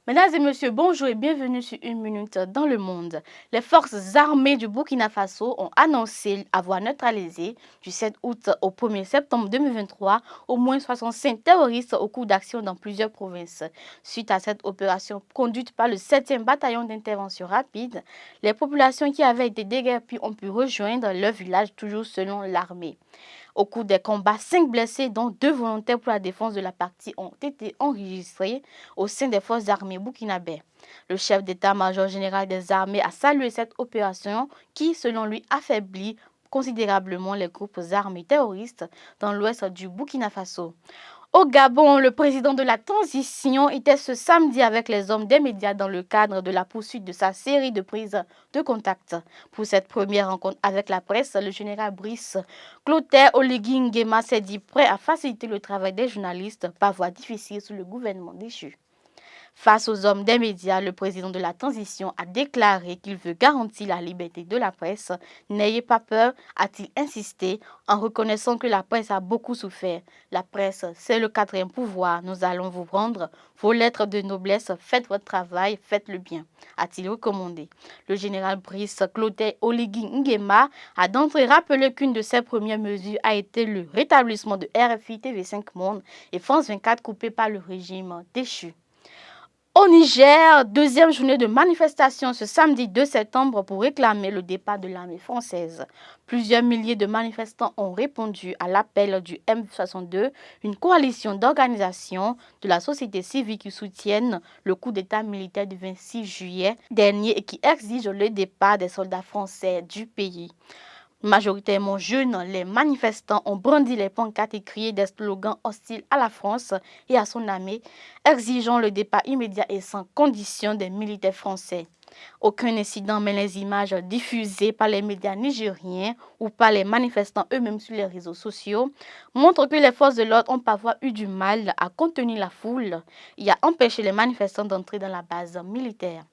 Mesdames et messieurs, bonjour et bienvenue sur Une Minute dans le Monde. Les forces armées du Burkina Faso ont annoncé avoir neutralisé du 7 août au 1er septembre 2023 au moins 65 terroristes au cours d'actions dans plusieurs provinces. Suite à cette opération conduite par le 7e bataillon d'intervention rapide, les populations qui avaient été déguerpies ont pu rejoindre leur village toujours selon l'armée. Au cours des combats, 5 blessés, dont 2 volontaires pour la défense de la partie, ont été enregistrés au sein des forces armées burkinabè. Le chef d'état-major général des armées a salué cette opération qui, selon lui, affaiblit considérablement les groupes armés terroristes dans l'ouest du Burkina Faso. Au Gabon, le président de la transition était ce samedi avec les hommes des médias dans le cadre de la poursuite de sa série de prises de contact. Pour cette première rencontre avec la presse, le général Brice Clotaire Oligui Nguema s'est dit prêt à faciliter le travail des journalistes par voie difficile sous le gouvernement déchu. Face aux hommes des médias, le président de la transition a déclaré qu'il veut garantir la liberté de la presse. N'ayez pas peur, a-t-il insisté, en reconnaissant que la presse a beaucoup souffert. La presse, c'est le quatrième pouvoir. Nous allons vous rendre vos lettres de noblesse. Faites votre travail, faites le bien, a-t-il recommandé. Le général Brice Clotaire Oligui Nguema a d'entrée rappelé qu'une de ses premières mesures a été le rétablissement de RFI TV5 Monde et France 24 coupé par le régime déchu. Au Niger, deuxième journée de manifestation ce samedi 2 septembre pour réclamer le départ de l'armée française. Plusieurs milliers de manifestants ont répondu à l'appel du M62, une coalition d'organisations de la société civile qui soutiennent le coup d'État militaire du 26 juillet dernier et qui exige le départ des soldats français du pays. Majoritairement jeunes, les manifestants ont brandi les pancartes et crié des slogans hostiles à la France et à son armée, exigeant le départ immédiat et sans condition des militaires français. Aucun incident, mais les images diffusées par les médias nigériens ou par les manifestants eux-mêmes sur les réseaux sociaux montrent que les forces de l'ordre ont parfois eu du mal à contenir la foule et à empêcher les manifestants d'entrer dans la base militaire.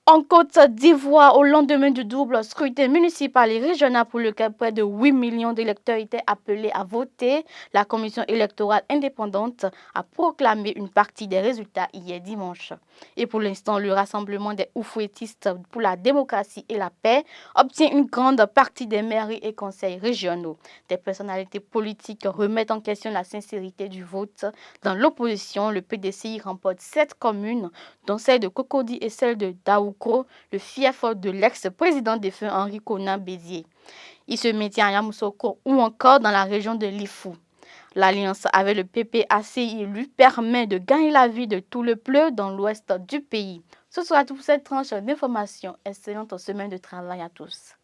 En Côte d'Ivoire, au lendemain du double scrutin municipal et régional pour lequel près de 8 millions d'électeurs étaient appelés à voter, la commission électorale indépendante a proclamé une partie des résultats hier dimanche. Et pour l'instant, le rassemblement des oufouettistes pour la démocratie et la paix obtient une grande partie des mairies et conseils régionaux. Des personnalités politiques remettent en question la sincérité du vote. Dans l'opposition, le PDCI remporte 7 communes, dont celle de Cocody et celle de Daouk, le fief de l'ex-président défunt Henri Konan Bédié. Il se maintient à Yamoussoukro ou encore dans la région de Lifou. L'alliance avec le PPACI lui permet de gagner la vie de tout le pleu dans l'ouest du pays. Ce sera tout pour cette tranche d'information. Excellente semaine de travail à tous.